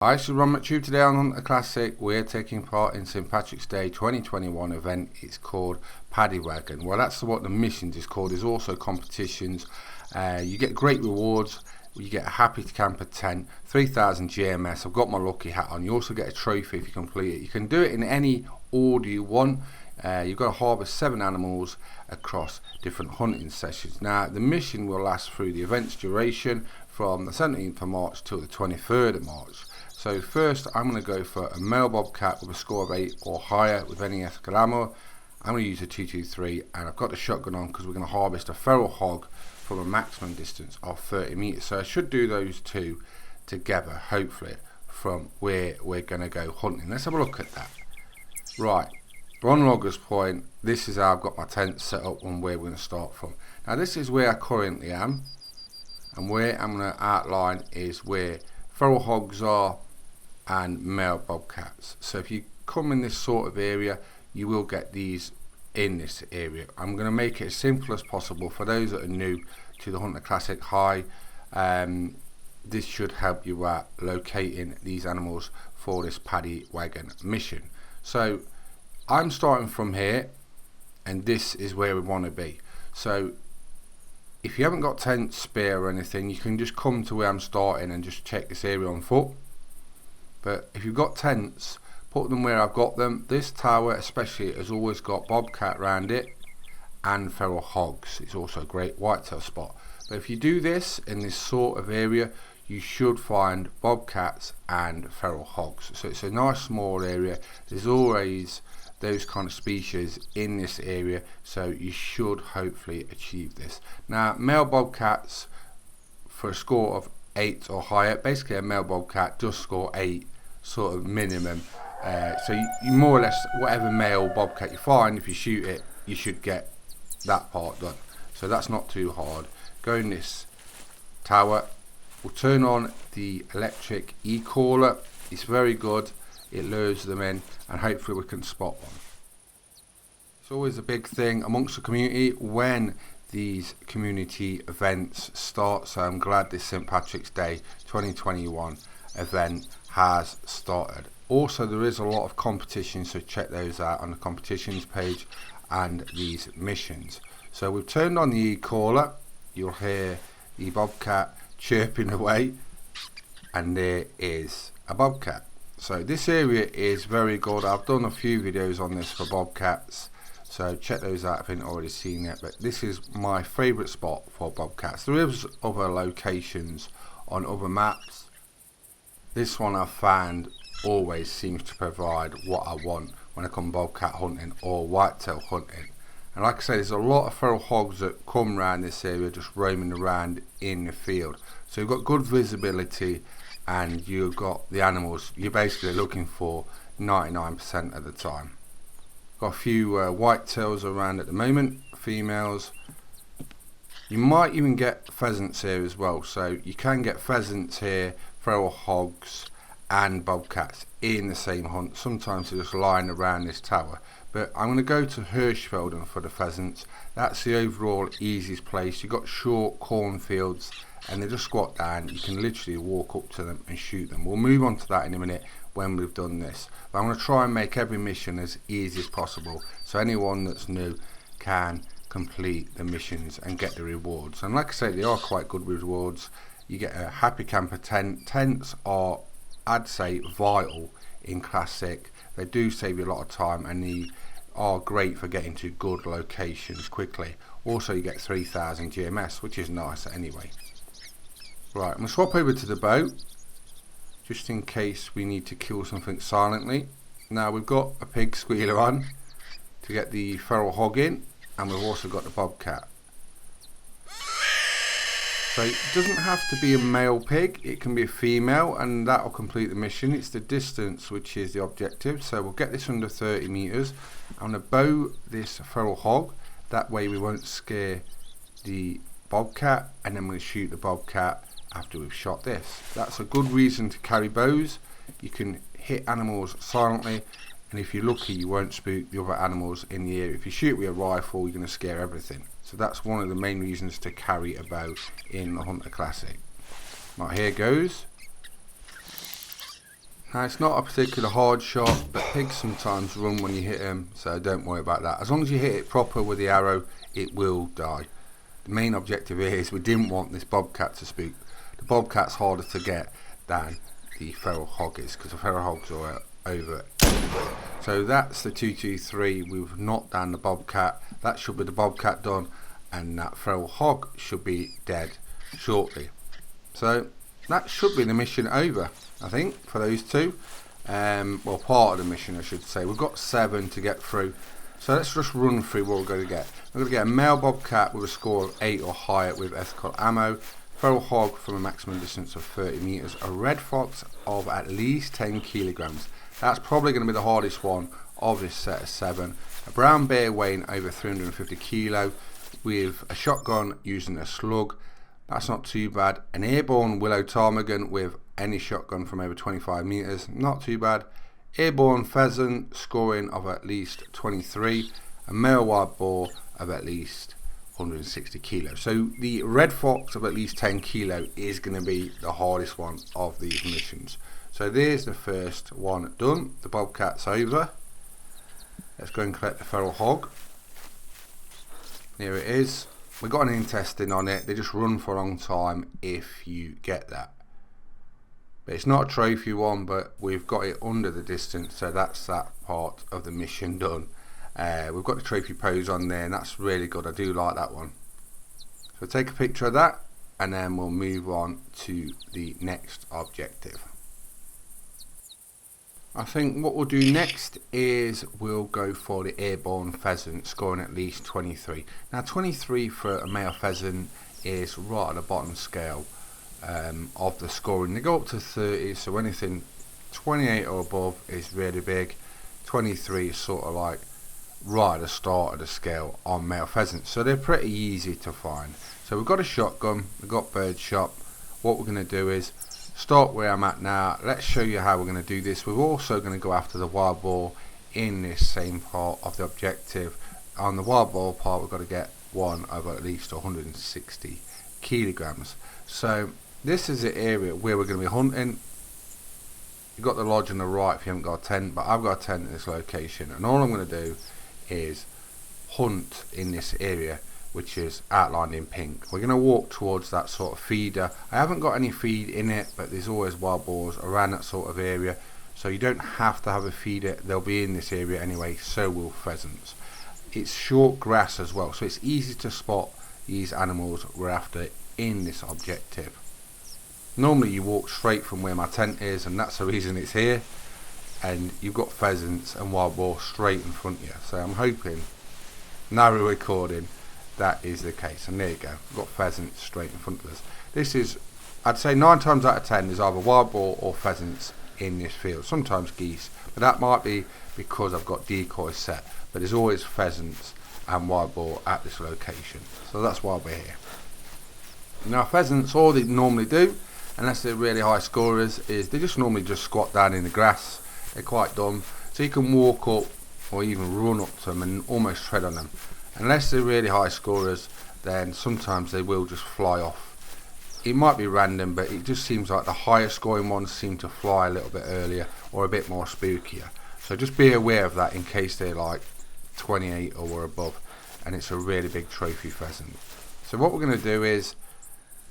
Hi, this is ronMctube. Today on Hunter Classic, we're taking part in St. Patrick's Day 2021 event. It's called Paddy Wagon. Well, that's what the missions is called. There's also competitions. You get great rewards. You get a happy camper tent, 3,000 GMS. I've got my lucky hat on. You also get a trophy if you complete it. You can do it in any order you want. You've got to harvest 7 animals across different hunting sessions. Now, the mission will last through the event's duration from the 17th of March till the 23rd of March. So first, I'm going to go for a male bobcat with a score of 8 or higher with any ethical ammo. I'm going to use a 223, and I've got the shotgun on because we're going to harvest a feral hog from a maximum distance of 30 meters. So I should do those two together, hopefully, from where we're going to go hunting. Let's have a look at that. Right, we're on Logger's Point. This is how I've got my tent set up and where we're going to start from. Now this is where I currently am, and where I'm going to outline is where feral hogs are and male bobcats. So if you come in this sort of area, you will get these in this area. I'm going to make it as simple as possible for those that are new to the Hunter Classic. This should help you out locating these animals for this Paddy Wagon mission. So I'm starting from here, and this is where we want to be. So if you haven't got tents spare or anything, you can just come to where I'm starting and just check this area on foot. But if you've got tents, put them where I've got them. This tower especially has always got bobcat around it and feral hogs. It's also a great whitetail spot. But if you do this in this sort of area, you should find bobcats and feral hogs. So it's a nice small area. There's always those kind of species in this area, so you should hopefully achieve this. Now, male bobcats for a score of 8 or higher, basically a male bobcat does score 8 sort of minimum. So you more or less, whatever male bobcat you find, if you shoot it, you should get that part done. So that's not too hard. Go in this tower. We'll turn on the electric e-caller. It's very good. It lures them in, and hopefully we can spot one. It's always a big thing amongst the community when these community events start, so I'm glad this St. Patrick's Day 2021 event has started. Also, there is a lot of competitions, so check those out on the competitions page and these missions. So we've turned on the e-caller. You'll hear the bobcat chirping away, and there is a bobcat. So this area is very good. I've done a few videos on this for bobcats, so check those out if you haven't already seen it. But this is my favourite spot for bobcats. There is other locations on other maps. This one I've found always seems to provide what I want when I come bobcat hunting or whitetail hunting. And like I say, there's a lot of feral hogs that come around this area just roaming around in the field. So you've got good visibility, and you've got the animals you're basically looking for 99% of the time. Got a few whitetails around at the moment, females. You might even get pheasants here as well, so you can get pheasants here, feral hogs and bobcats in the same hunt. Sometimes they're just lying around this tower. But I'm going to go to Hirschfelden for the pheasants. That's the overall easiest place. You've got short cornfields, and they just squat down. You can literally walk up to them and shoot them. We'll move on to that in a minute when we've done this. But I'm going to try and make every mission as easy as possible, so anyone that's new can complete the missions and get the rewards. And like I say, they are quite good rewards. You get a happy camper tent. Tents are, I'd say, vital in Classic. They do save you a lot of time, and they are great for getting to good locations quickly. Also, you get 3,000 GMS, which is nice anyway. Right, I'm going to swap over to the bow, just in case we need to kill something silently. Now, we've got a pig squealer on to get the feral hog in, and we've also got the bobcat. So it doesn't have to be a male pig, it can be a female, and that will complete the mission. It's the distance which is the objective, so we'll get this under 30 meters. I'm going to bow this feral hog, that way we won't scare the bobcat, and then we'll shoot the bobcat after we've shot this. That's a good reason to carry bows. You can hit animals silently, and if you're lucky you won't spook the other animals in the area. If you shoot with a rifle, you're going to scare everything. So that's one of the main reasons to carry a bow in the Hunter Classic. Right, here goes. Now it's not a particular hard shot, but pigs sometimes run when you hit them, so don't worry about that. As long as you hit it proper with the arrow, it will die. The main objective here is we didn't want this bobcat to spook. The bobcat's harder to get than the feral hog is, because the feral hogs are over anyway. So that's the 223. We've knocked down the bobcat. That should be the bobcat done, and that feral hog should be dead shortly. So that should be the mission over, I think, for those two. Well, part of the mission, I should say. We've got 7 to get through. So let's just run through what we're going to get. We're going to get a male bobcat with a score of 8 or higher with ethical ammo, feral hog from a maximum distance of 30 meters, a red fox of at least 10 kilograms. That's probably going to be the hardest one of this set of 7. A brown bear weighing over 350 kilo with a shotgun using a slug. That's not too bad. An airborne willow ptarmigan with any shotgun from over 25 meters. Not too bad. Airborne pheasant scoring of at least 23. A male wild boar of at least 160 kilos. So the red fox of at least 10 kilo is going to be the hardest one of these missions. So there's the first one done. The bobcat's over. Let's go and collect the feral hog. Here it is. We got an intestine on it. They just run for a long time if you get that. But it's not a trophy one, but we've got it under the distance, so that's that part of the mission done. We've got the trophy pose on there, and that's really good. I do like that one. So take a picture of that, and then we'll move on to the next objective. I think what we'll do next is we'll go for the airborne pheasant, scoring at least 23. Now 23 for a male pheasant is right at the bottom scale of the scoring. They go up to 30, so anything 28 or above is really big. 23 is sort of like right at the start of the scale on male pheasants, so they're pretty easy to find. So we've got a shotgun, we've got bird shot. What we're going to do is start where I'm at now. Let's show you how we're going to do this. We're also going to go after the wild boar in this same part of the objective. On the wild boar part, we've got to get one of at least 160 kilograms. So this is the area where we're going to be hunting. You've got the lodge on the right if you haven't got a tent, but I've got a tent in this location, and all I'm going to do is hunt in this area, which is outlined in pink. We're going to walk towards that sort of feeder. I haven't got any feed in it, but there's always wild boars around that sort of area, so you don't have to have a feeder. They'll be in this area anyway, so will pheasants. It's short grass as well, so it's easy to spot these animals we're after in this objective. Normally you walk straight from where my tent is, and that's the reason it's here, and you've got pheasants and wild boar straight in front of you. So I'm hoping, now we're recording, that is the case. And there you go, we've got pheasants straight in front of us. This is, I'd say 9 times out of 10 there's either wild boar or pheasants in this field, sometimes geese, but that might be because I've got decoys set, but there's always pheasants and wild boar at this location, so that's why we're here. Now pheasants, all they normally do, unless they're really high scorers, is they just normally just squat down in the grass. They're quite dumb, so you can walk up or even run up to them and almost tread on them. Unless they're really high scorers, then sometimes they will just fly off. It might be random, but it just seems like the higher scoring ones seem to fly a little bit earlier or a bit more spookier. So just be aware of that in case they're like 28 or above and it's a really big trophy pheasant. So what we're going to do is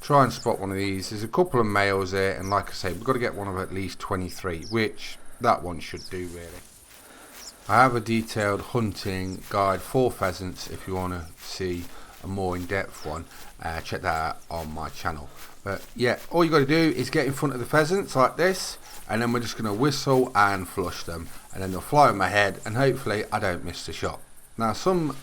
try and spot one of these. There's a couple of males there, and like I say, we've got to get one of at least 23, which that one should do really. I have a detailed hunting guide for pheasants if you want to see a more in-depth one. Check that out on my channel. But yeah, all you got to do is get in front of the pheasants like this, and then we're just going to whistle and flush them, and then they'll fly on my head, and hopefully I don't miss the shot. Now some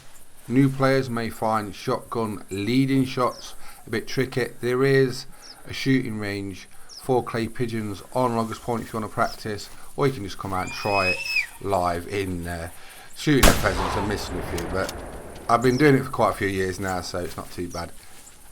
new players may find shotgun leading shots a bit tricky. There is a shooting range for clay pigeons on Loggers Point if you want to practice, or you can just come out and try it live in shooting at pheasants and missing a few. But I've been doing it for quite a few years now, so it's not too bad.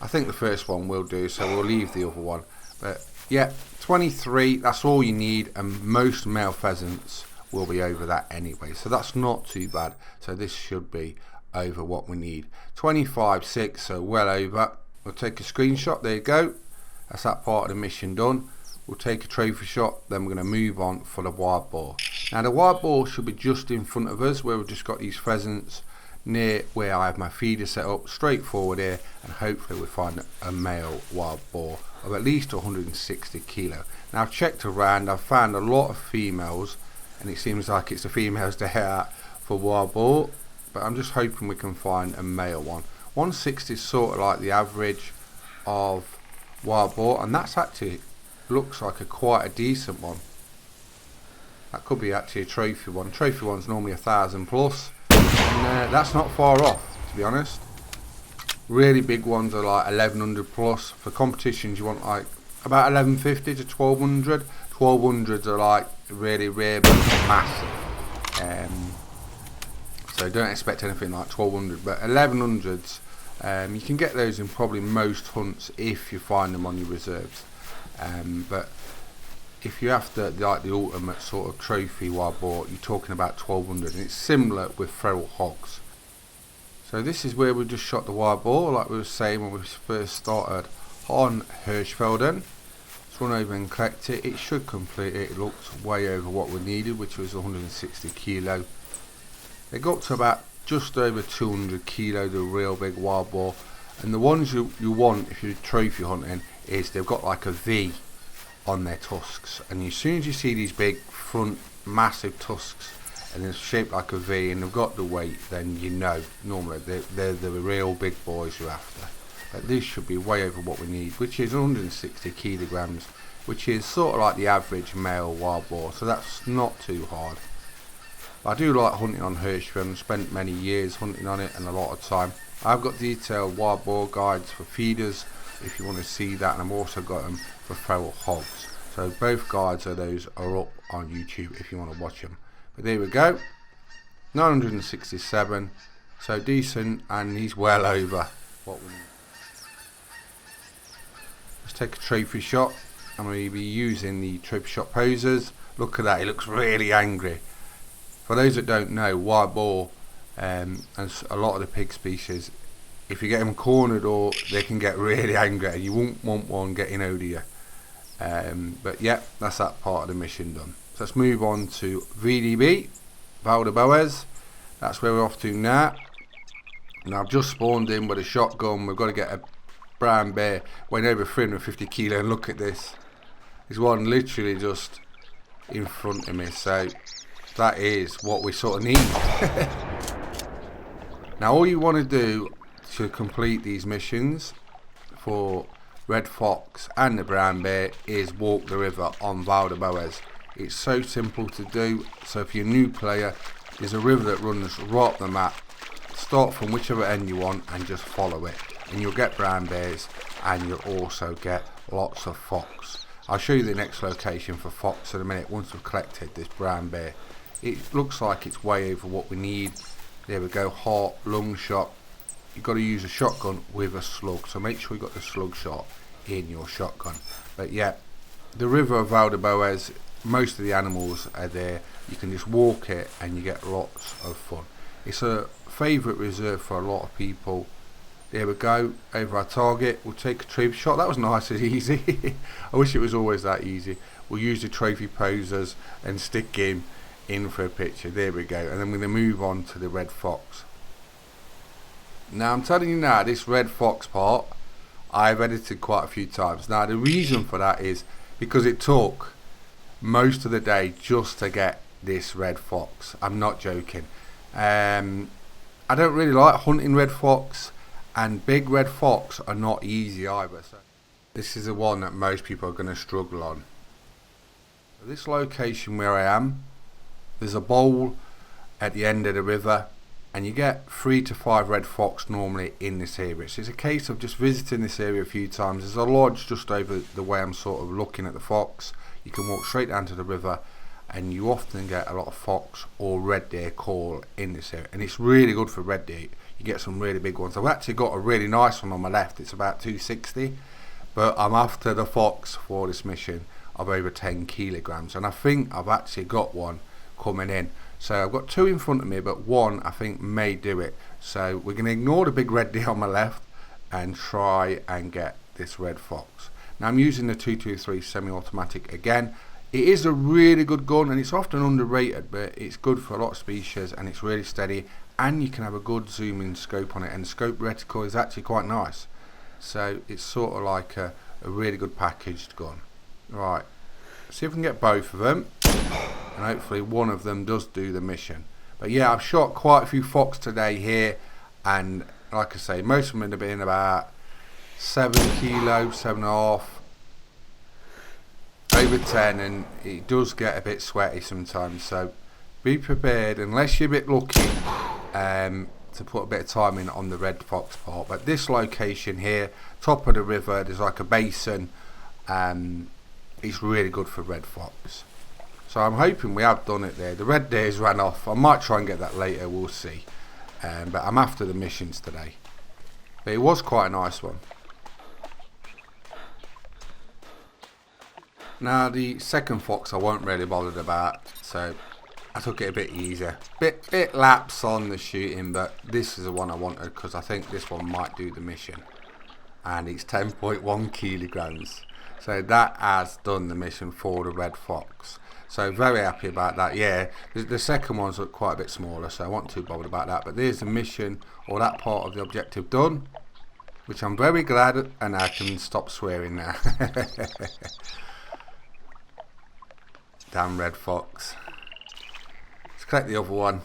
I think the first one will do, so we'll leave the other one. But yeah, 23, that's all you need, and most male pheasants will be over that anyway, so that's not too bad. So this should be over what we need. 25.6, so well over. We'll take a screenshot. There you go, that's that part of the mission done. we'll take a trophy shot, then we're going to move on for the wild boar. Now the wild boar should be just in front of us, where we've just got these pheasants near where I have my feeder set up, straight forward here, and hopefully we'll find a male wild boar of at least 160 kilo. Now I've checked around, I've found a lot of females, and it seems like it's the females to head out for wild boar, but I'm just hoping we can find a male one. 160 is sort of like the average of wild boar, and that's actually looks like quite a decent one. That could be actually a trophy one. Trophy one's normally 1,000 plus, and that's not far off, to be honest. Really big ones are like 1,100 plus. For competitions you want like about 1,150 to 1,200. 1,200s are like really rare but massive. So don't expect anything like 1,200, but 1,100s, you can get those in probably most hunts if you find them on your reserves. But if you have to like the ultimate sort of trophy wild boar, you're talking about 1,200, and it's similar with feral hogs. So this is where we just shot the wild boar, like we were saying when we first started on Hirschfelden. Let's run over and collect it. It should complete it. It looked way over what we needed, which was 160 kilo. They got up to about just over 200 kilo, the real big wild boar. And the ones you want if you're trophy hunting is they've got like a V on their tusks, and as soon as you see these big front massive tusks and they're shaped like a V and they've got the weight, then you know normally they're the real big boys you're after. But this should be way over what we need, which is 160 kilograms, which is sort of like the average male wild boar, so that's not too hard. I do like hunting on Hirschfelden, spent many years hunting on it and a lot of time. I've got detailed wild boar guides for feeders if you want to see that, and I've also got them for feral hogs. So both guides of those are up on YouTube if you want to watch them. But there we go, 967, so decent, and he's well over what we need. Let's take a trophy shot. I'm going to be using the trophy shot posers. Look at that, he looks really angry. For those that don't know, wild boar and a lot of the pig species, if you get them cornered, or they can get really angry, you won't want one getting over you. But yeah, that's that part of the mission done. So let's move on to VDB, Val de Boas. That's where we're off to now. Now I've just spawned in with a shotgun. We've got to get a brown bear weighing over 350 kilo, and look at this. There's one literally just in front of me, so that is what we sort of need. Now all you want to do to complete these missions for red fox and the brown bear is walk the river on Val de Boas. It's so simple to do. So if you're a new player, there's a river that runs right up the map. Start from whichever end you want and just follow it, and you'll get brown bears, and you'll also get lots of fox. I'll show you the next location for fox in a minute once we've collected this brown bear. It looks like it's way over what we need. There we go, heart, lung shot. You've got to use a shotgun with a slug, so make sure you've got the slug shot in your shotgun. But yeah, the river of Val de Boas, most of the animals are there. You can just walk it and you get lots of fun. It's a favourite reserve for a lot of people. There we go, over our target. We'll take a trophy shot. That was nice and easy. I wish it was always that easy. We'll use the trophy posers and stick him in for a picture. There we go, and then we're going to move on to the red fox. Now I'm telling you now, this red fox part I've edited quite a few times. Now the reason for that is because it took most of the day just to get this red fox. I'm not joking. I don't really like hunting red fox, and big red fox are not easy either, so this is the one that most people are going to struggle on. This location where I am, there's a bowl at the end of the river, and you get 3 to 5 red fox normally in this area. So it's a case of just visiting this area a few times. There's a lodge just over the way I'm sort of looking at the fox. You can walk straight down to the river, and you often get a lot of fox or red deer call in this area, and it's really good for red deer. You get some really big ones. I've actually got a really nice one on my left. It's about 260, but I'm after the fox for this mission of over 10 kilograms, and I think I've actually got one coming in. So I've got 2 in front of me, but one I think may do it. So we're going to ignore the big red deer on my left and try and get this red fox. Now I'm using the 223 semi-automatic again. It is a really good gun, and it's often underrated, but it's good for a lot of species, and it's really steady, and you can have a good zoom in scope on it, and the scope reticle is actually quite nice. So it's sort of like a really good packaged gun. Right, see if we can get both of them, and hopefully one of them does do the mission. But yeah, I've shot quite a few fox today here, and like I say, most of them have been about 7 kilos, 7.5, over 10, and it does get a bit sweaty sometimes, so be prepared unless you're a bit lucky to put a bit of time in on the red fox part. But this location here, top of the river, there's like a basin, and it's really good for red fox. So I'm hoping we have done it there. The red deer's ran off. I might try and get that later, we'll see. But I'm after the missions today. But it was quite a nice one. Now the second fox I wasn't really bothered about, so I took it a bit easier. Bit lapse on the shooting, but this is the one I wanted because I think this one might do the mission. And it's 10.1 kilograms. So that has done the mission for the red fox. So very happy about that. Yeah, the second ones look quite a bit smaller, so I wasn't too bothered about that. But there's the mission, or that part of the objective done, which I'm very glad, and I can stop swearing now. Damn red fox. Let's collect the other one.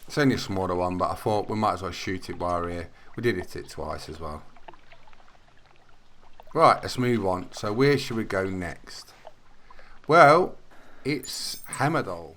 It's only a smaller one, but I thought we might as well shoot it while we're here. We did hit it twice as well. Right, let's move on. So where should we go next? Well, it's Hemerdal.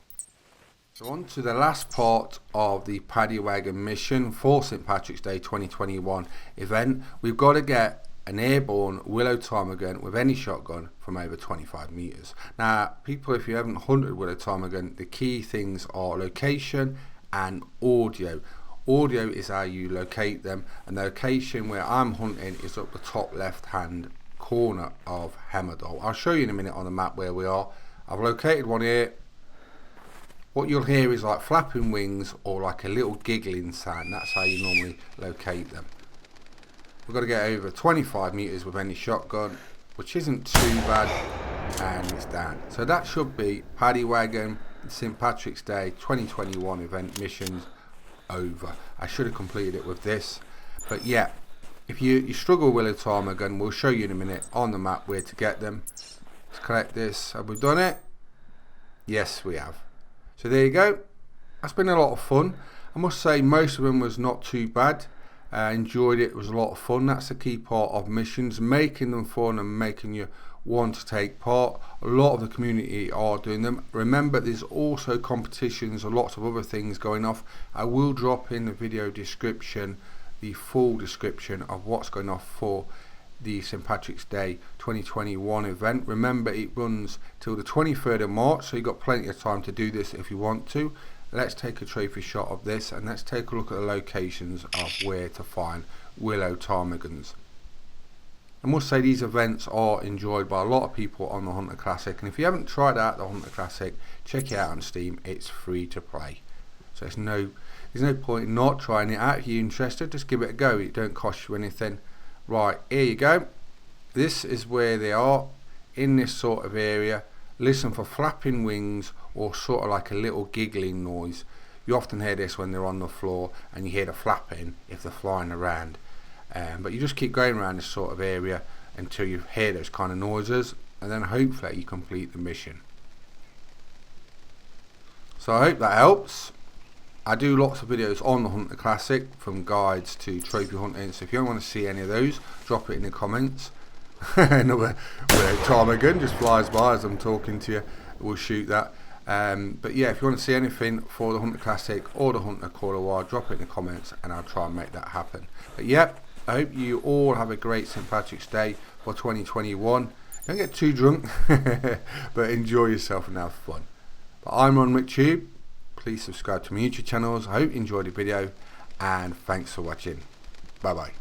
So on to the last part of the Paddy Wagon mission for St. Patrick's Day 2021 event. We've got to get an airborne willow ptarmigan with any shotgun from over 25 meters. Now, people, if you haven't hunted willow ptarmigan, the key things are location and audio. Audio is how you locate them, and the location where I'm hunting is up the top left hand corner of Hemerdal. I'll show you in a minute on the map where we are. I've located one here. What you'll hear is like flapping wings or like a little giggling sound. That's how you normally locate them. We've got to get over 25 meters with any shotgun, which isn't too bad, and it's down. So that should be Paddy Wagon St. Patrick's Day 2021 event missions over. I should have completed it with this, but yeah, if you struggle with a ptarmigan, we'll show you in a minute on the map where to get them. Let's collect this. Have we done it? Yes, we have. So there you go. That's been a lot of fun. I must say most of them was not too bad. I enjoyed it. It was a lot of fun. That's the key part of missions, making them fun and making you want to take part. A lot of the community are doing them. Remember, there's also competitions and lots of other things going off. I will drop in the video description the full description of what's going off for the St. Patrick's Day 2021 event. Remember, it runs till the 23rd of March, so you've got plenty of time to do this if you want to. Let's take a trophy shot of this, and let's take a look at the locations of where to find willow ptarmigans. I must say these events are enjoyed by a lot of people on the Hunter Classic, and if you haven't tried out the Hunter Classic, check it out on Steam. It's free to play, so there's no point in not trying it out. If you're interested, just give it a go. It don't cost you anything. Right, here you go. This is where they are, in this sort of area. Listen for flapping wings or sort of like a little giggling noise. You often hear this when they're on the floor, and you hear the flapping if they're flying around. But you just keep going around this sort of area until you hear those kind of noises, and then hopefully you complete the mission. So I hope that helps. I do lots of videos on the Hunter Classic, from guides to trophy hunting, so if you don't want to see any of those, drop it in the comments. Another ptarmigan just flies by as I'm talking to you. We'll shoot that. But yeah, if you want to see anything for the Hunter Classic or the Hunter Call a While, drop it in the comments and I'll try and make that happen. But yeah, I hope you all have a great St. Patrick's Day for 2021. Don't get too drunk, but enjoy yourself and have fun. But I'm ronMctube. Please subscribe to my YouTube channels. I hope you enjoyed the video, and thanks for watching. Bye bye.